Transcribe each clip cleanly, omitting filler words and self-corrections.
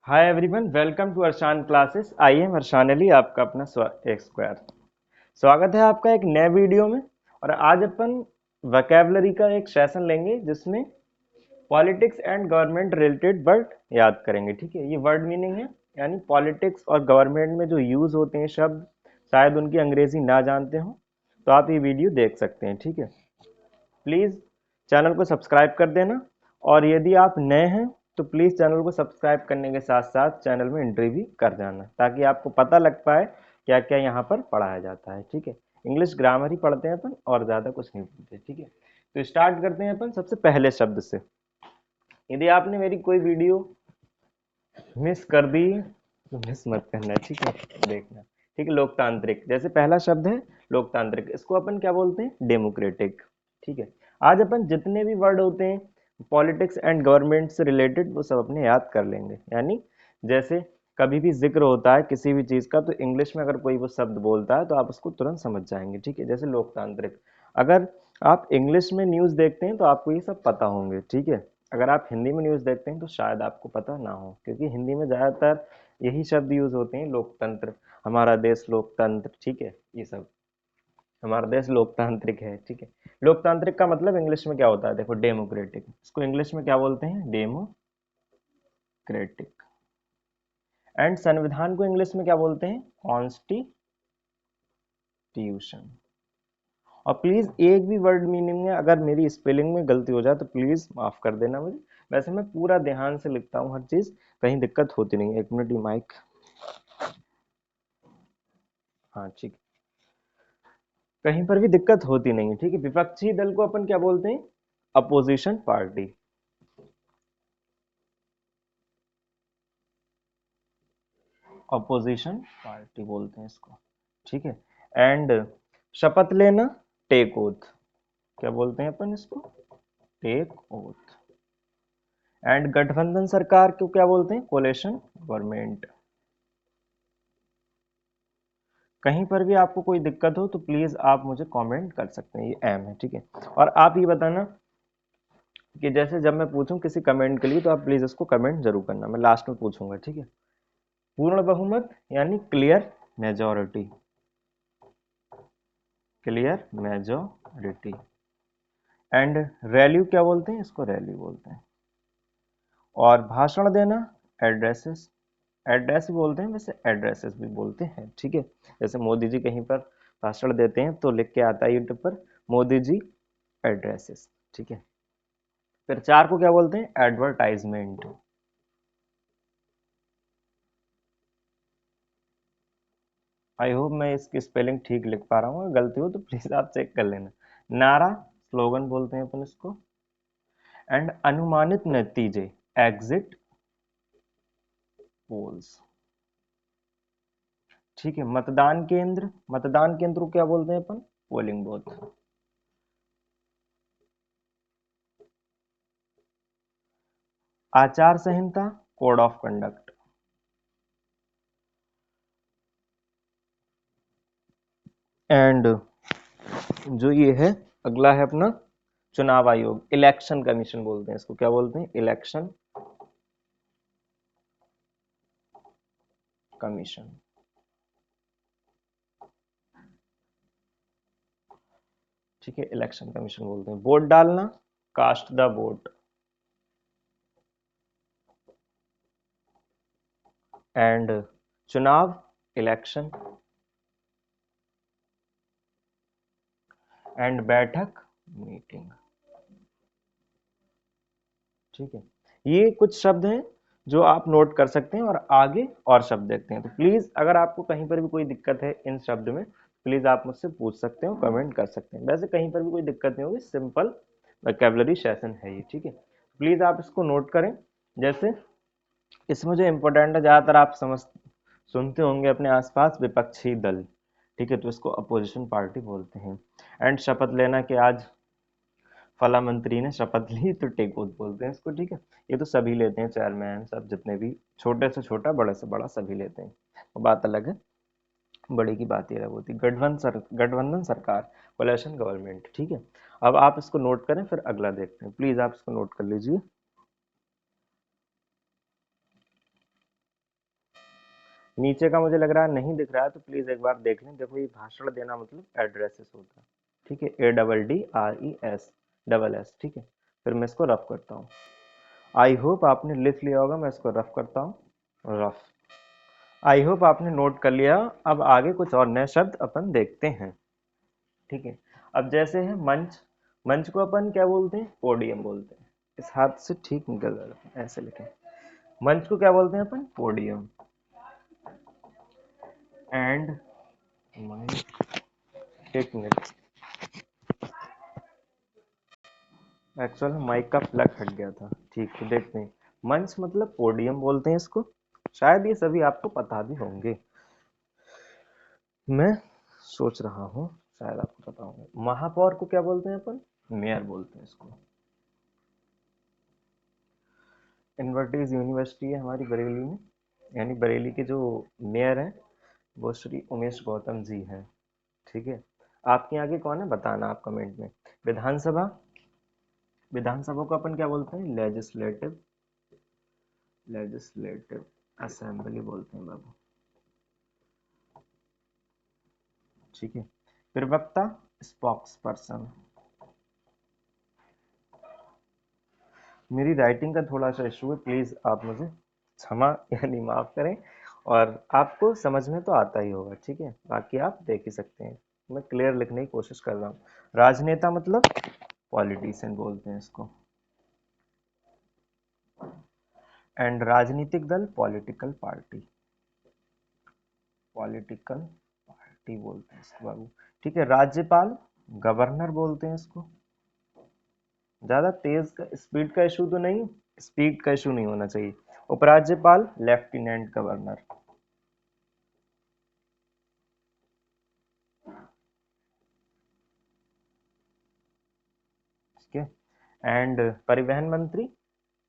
Hi everyone, welcome to Arshan classes. I am Arshan Ali, आपका अपना एक स्क्वायर। स्वागत है आपका एक नए वीडियो में। और आज अपन वोकैबुलरी का एक सेशन लेंगे जिसमें politics and government related word याद करेंगे। ठीक है, ये वर्ड मीनिंग है, यानी पॉलिटिक्स और गवर्नमेंट में जो यूज होते हैं शब्द, शायद उनकी अंग्रेजी ना जानते हो तो आप ये वीडियो देख सकते हैं। ठीक है, प्लीज़ चैनल को सब्सक्राइब कर देना। और यदि आप नए हैं तो प्लीज़ चैनल को सब्सक्राइब करने के साथ साथ चैनल में एंट्री भी कर जाना, ताकि आपको पता लग पाए क्या क्या यहाँ पर पढ़ाया जाता है। ठीक है, इंग्लिश ग्रामर ही पढ़ते हैं अपन और ज़्यादा कुछ नहीं पढ़ते। ठीक है, तो स्टार्ट करते हैं अपन सबसे पहले शब्द से। यदि आपने मेरी कोई वीडियो मिस कर दी तो मिस मत करना। ठीक है, देखना। ठीक है, लोकतांत्रिक जैसे पहला शब्द है लोकतांत्रिक, इसको अपन क्या बोलते हैं? डेमोक्रेटिक। ठीक है, आज अपन जितने भी वर्ड होते हैं पॉलिटिक्स एंड गवर्नमेंट से रिलेटेड वो सब अपने याद कर लेंगे। यानी जैसे कभी भी जिक्र होता है किसी भी चीज़ का तो इंग्लिश में अगर कोई वो शब्द बोलता है तो आप उसको तुरंत समझ जाएंगे। ठीक है, जैसे लोकतांत्रिक। अगर आप इंग्लिश में न्यूज़ देखते हैं तो आपको ये सब पता होंगे। ठीक है, अगर आप हिंदी में न्यूज़ देखते हैं तो शायद आपको पता ना हो, क्योंकि हिंदी में ज़्यादातर यही शब्द यूज़ होते हैं, लोकतंत्र, हमारा देश लोकतंत्र। ठीक है, ये सब हमारा देश लोकतांत्रिक है। ठीक है, लोकतांत्रिक का मतलब इंग्लिश में क्या होता है? देखो, डेमोक्रेटिक, इसको इंग्लिश में क्या बोलते हैं? डेमोक्रेटिक। एंड संविधान को इंग्लिश में क्या बोलते हैं? कॉन्स्टिट्यूशन। और प्लीज़ एक भी वर्ड मीनिंग में अगर मेरी स्पेलिंग में गलती हो जाए तो प्लीज़ माफ़ कर देना मुझे। वैसे मैं पूरा ध्यान से लिखता हूँ हर चीज़, कहीं दिक्कत होती नहीं है। एक मिनट, ये माइक। हाँ ठीक, कहीं पर भी दिक्कत होती नहीं है। ठीक है, विपक्षी दल को अपन क्या बोलते हैं? Opposition party. अपोजिशन पार्टी बोलते हैं इसको। ठीक है, एंड शपथ लेना, टेक ओथ, क्या बोलते हैं अपन इसको? Take oath. एंड गठबंधन सरकार को क्या बोलते हैं? Coalition government. कहीं पर भी आपको कोई दिक्कत हो तो प्लीज आप मुझे कमेंट कर सकते हैं, ये एम है। ठीक है, और आप ये बताना कि जैसे जब मैं पूछूं किसी कमेंट के लिए तो आप प्लीज उसको कमेंट जरूर करना, मैं लास्ट में पूछूंगा। ठीक है, पूर्ण बहुमत यानी clear majority, clear majority. And rally क्या बोलते हैं? इसको रैली बोलते हैं। और भाषण देना, एड्रेसेस, एड्रेस भी बोलते हैं, वैसे एड्रेसेस भी बोलते हैं। ठीक है, जैसे मोदी जी कहीं पर भाषण देते हैं तो लिख के आता है यूट्यूब पर मोदी जी एड्रेसेस। ठीक है, फिर चार को क्या बोलते हैं? एडवर्टाइजमेंट। आई होप मैं इसकी स्पेलिंग ठीक लिख पा रहा हूँ, गलती हो तो प्लीज आप चेक कर लेना। नारा, स्लोगन बोलते हैं अपन इसको। एंड अनुमानित नतीजे, एग्जिट पोल्स। ठीक है, मतदान केंद्र, मतदान केंद्र को क्या बोलते हैं अपन? Polling booth. आचार संहिता, कोड ऑफ कंडक्ट। एंड जो ये है अगला है अपना चुनाव आयोग, इलेक्शन कमीशन बोलते हैं इसको। क्या बोलते हैं? Election commission. ठीक है, इलेक्शन कमीशन बोलते हैं। वोट डालना, कास्ट द वोट। एंड चुनाव, इलेक्शन। एंड बैठक, मीटिंग। ठीक है, ये कुछ शब्द हैं जो आप नोट कर सकते हैं, और आगे और शब्द देखते हैं। तो प्लीज अगर आपको कहीं पर भी कोई दिक्कत है इन शब्द में, प्लीज आप मुझसे पूछ सकते हो, कमेंट कर सकते हैं। वैसे कहीं पर भी कोई दिक्कत नहीं होगी, सिंपल वोकैबुलरी सेशन है ये। ठीक है, प्लीज आप इसको नोट करें। जैसे इसमें जो इम्पोर्टेंट है, ज्यादातर आप समझ सुनते होंगे अपने आसपास, विपक्षी दल। ठीक है, तो इसको अपोजिशन पार्टी बोलते हैं। एंड शपथ लेना कि आज फला मंत्री ने शपथ ली तो टेक ओथ बोलते हैं इसको। ठीक है, ये तो सभी लेते हैं, चेयरमैन सब जितने भी, छोटे से छोटा बड़े से बड़ा सभी लेते हैं, वो बात अलग है। बड़ी की बात ये अलग होती है। गठबंधन सरकार, कोalition गवर्नमेंट। ठीक है, अब आप इसको नोट करें, फिर अगला देखते हैं। प्लीज आप इसको नोट कर लीजिए। नीचे का मुझे लग रहा है नहीं दिख रहा है, तो प्लीज एक बार देख लें। देखो ये भाषण देना मतलब एड्रेसेस होता है, ठीक है, ADDRES ठीक है। फिर मैं इसको रफ करता हूँ। आई होप आपने लिख लिया होगा, मैं इसको रफ करता हूँ। रफ। आई होप आपने नोट कर लिया। अब आगे कुछ और नए शब्द अपन देखते हैं, ठीक है। अब जैसे है मंच, मंच को अपन क्या बोलते हैं? पोडियम बोलते हैं। इस हाथ से ठीक निकल रहा है, ऐसे लिखें। मंच को क्या बोलते हैं अपन? पोडियम। एंड एक मिनट, एक्चुअल माइक का प्लग हट गया था। ठीक है, देखते हैं। मंच मतलब पोडियम बोलते हैं इसको। शायद ये सभी आपको पता भी होंगे, मैं सोच रहा हूँ शायद आपको पता होंगे। महापौर को क्या बोलते हैं अपन? मेयर बोलते हैं इसको। इन्वर्टीज यूनिवर्सिटी है हमारी बरेली में, यानी बरेली के जो मेयर हैं वो श्री उमेश गौतम जी हैं, ठीक है। आपके आगे कौन है बताना आप कमेंट में। विधानसभा, विधानसभा को अपन क्या बोलते हैं? लेजिस्लेटिव, लेजिस्लेटिव असेंबली बोलते हैं बाबू, ठीक है। प्रवक्ता, स्पोक्स पर्सन। मेरी राइटिंग का थोड़ा सा इशू है, प्लीज आप मुझे क्षमा यानी माफ करें। और आपको समझ में तो आता ही होगा, ठीक है, बाकी आप देख ही सकते हैं। मैं क्लियर लिखने की कोशिश कर रहा हूँ। राजनेता मतलब पॉलिटिशियन बोलते हैं इसको। एंड राजनीतिक दल पॉलिटिकल पार्टी, पॉलिटिकल पार्टी बोलते हैं इसको बाबू, ठीक है। राज्यपाल, गवर्नर बोलते हैं इसको। ज्यादा तेज का स्पीड का इशू तो नहीं, स्पीड का इशू नहीं होना चाहिए। उपराज्यपाल लेफ्टिनेंट गवर्नर, ठीक है। एंड परिवहन मंत्री,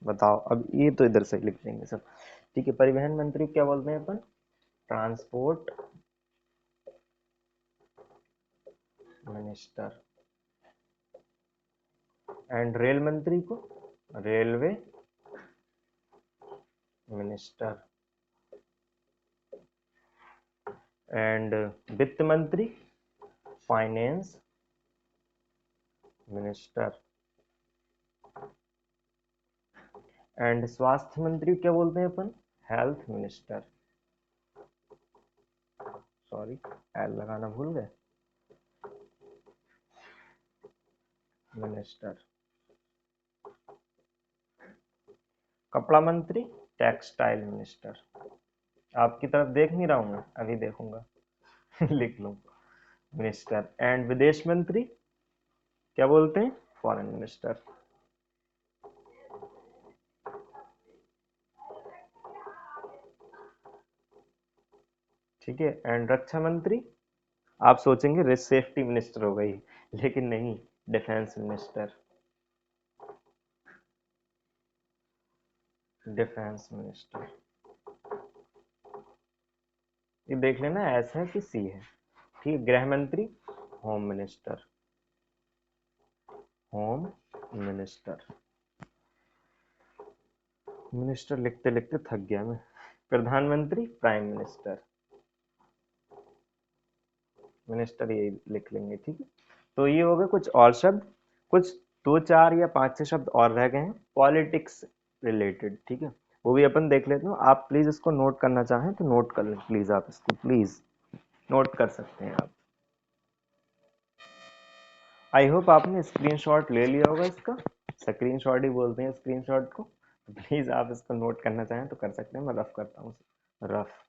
बताओ अब ये तो इधर से लिख देंगे सब, ठीक है। परिवहन मंत्री क्या बोलते हैं अपन? Transport minister. एंड रेल मंत्री को रेलवे मिनिस्टर। एंड वित्त मंत्री फाइनेंस मिनिस्टर। एंड स्वास्थ्य मंत्री क्या बोलते हैं अपन? Health minister. सॉरी, एल लगाना भूल गए, मिनिस्टर। कपड़ा मंत्री टेक्सटाइल मिनिस्टर। आपकी तरफ देख नहीं रहा हूं मैं, अभी देखूंगा लिख लूं, मिनिस्टर। एंड विदेश मंत्री क्या बोलते हैं? Foreign minister. ठीक है। एंड रक्षा मंत्री, आप सोचेंगे रिच सेफ्टी मिनिस्टर हो गई, लेकिन नहीं, डिफेंस मिनिस्टर, डिफेंस मिनिस्टर। ये देख लेना एस है कि सी है, ठीक है। गृह मंत्री home minister, home minister. Minister लिखते लिखते थक गया मैं। प्रधानमंत्री प्राइम मिनिस्टर, मिनिस्टर ये लिख लेंगे, ठीक है। तो ये हो गए कुछ और शब्द, कुछ दो चार या पांच छह शब्द और रह गए हैं पॉलिटिक्स रिलेटेड, ठीक है। वो भी अपन देख लेते हैं। आप प्लीज इसको नोट करना चाहें तो नोट कर लें, प्लीज आप इसको प्लीज नोट कर सकते हैं आप। आई होप आपने स्क्रीनशॉट ले लिया होगा इसका, स्क्रीनशॉट ही बोलते हैं स्क्रीनशॉट को। प्लीज आप इसको नोट करना चाहें तो कर सकते हैं, मैं रफ करता हूँ, रफ।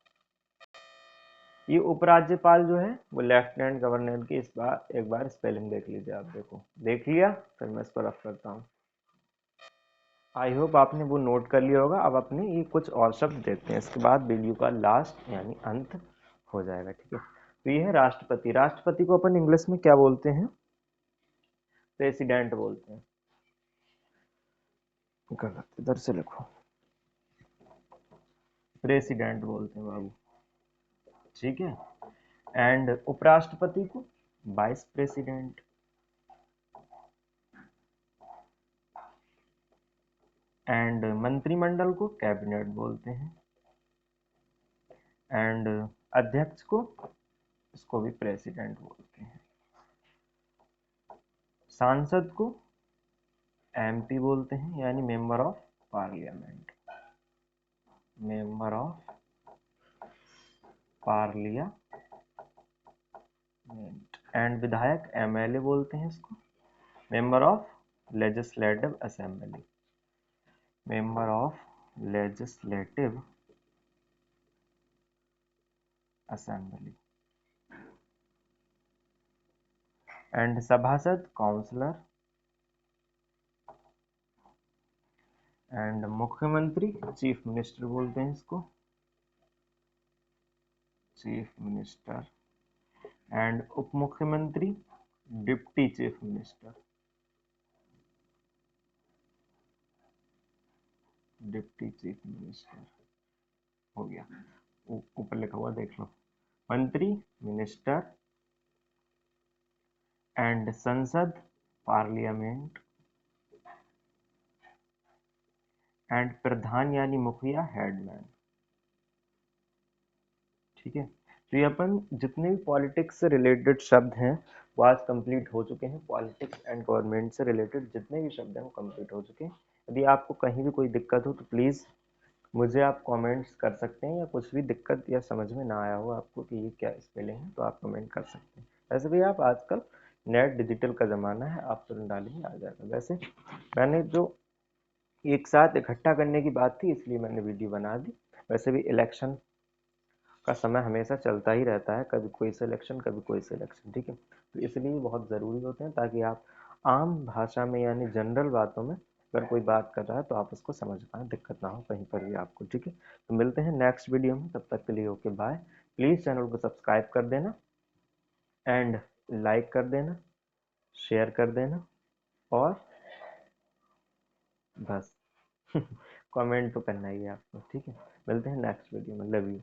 ये उपराज्यपाल जो है वो लेफ्टिनेंट गवर्नर की, इस बार एक बार स्पेलिंग देख लीजिए आप। देखो देख लिया, फिर मैं इसको रफ करता हूँ। आई होप आपने वो नोट कर लिया होगा। अब अपने ये कुछ और शब्द देखते हैं, इसके बाद वीडियो का लास्ट यानी अंत हो जाएगा, ठीक है। तो ये है राष्ट्रपति। राष्ट्रपति को अपन इंग्लिश में क्या बोलते हैं? प्रेसिडेंट बोलते हैं। गलत, इधर से लिखो, प्रेसिडेंट बोलते हैं बाबू, ठीक है। एंड उपराष्ट्रपति को वाइस प्रेसिडेंट। एंड मंत्रिमंडल को कैबिनेट बोलते हैं। एंड अध्यक्ष को, इसको भी प्रेसिडेंट बोलते हैं। सांसद को एमपी बोलते हैं, यानी member of parliament, member of parliament. And विधायक एमएलए बोलते हैं इसको, member of legislative assembly, member of legislative assembly. And सभासद काउंसलर। एंड मुख्यमंत्री चीफ मिनिस्टर बोलते हैं इसको, चीफ मिनिस्टर। एंड उप मुख्यमंत्री deputy chief minister, deputy chief minister हो गया। ऊपर लिखा हुआ देख लो, मंत्री मिनिस्टर। एंड संसद पार्लियामेंट। एंड प्रधान यानी मुखिया हेडमैन। ठीक है, तो ये अपन जितने भी पॉलिटिक्स से रिलेटेड शब्द हैं वो आज कंप्लीट हो चुके हैं। पॉलिटिक्स एंड गवर्नमेंट से रिलेटेड जितने भी शब्द हैं वो कंप्लीट हो चुके हैं। यदि आपको कहीं भी कोई दिक्कत हो तो प्लीज़ मुझे आप कमेंट्स कर सकते हैं, या कुछ भी दिक्कत या समझ में ना आया हो आपको कि ये क्या स्पेलिंग है तो आप कमेंट कर सकते हैं। वैसे भी आप आजकल नेट डिजिटल का ज़माना है, आप तुरंत डालेंगे आ जाएगा। वैसे मैंने जो एक साथ इकट्ठा करने की बात थी इसलिए मैंने वीडियो बना दी। वैसे भी इलेक्शन का समय हमेशा चलता ही रहता है, कभी कोई सिलेक्शन कभी कोई सिलेक्शन, ठीक है। तो इसलिए बहुत ज़रूरी होते हैं ताकि आप आम भाषा में यानी जनरल बातों में अगर कोई बात कर रहा है तो आप उसको समझ पाएँ, दिक्कत ना हो कहीं पर भी आपको, ठीक है। तो मिलते हैं नेक्स्ट वीडियो में, तब तक के लिए ओके बाय। प्लीज़ चैनल को सब्सक्राइब कर देना एंड लाइक कर देना, शेयर कर देना और बस कमेंट तो करना ही है आपको, ठीक है। मिलते हैं नेक्स्ट वीडियो में, लव यू।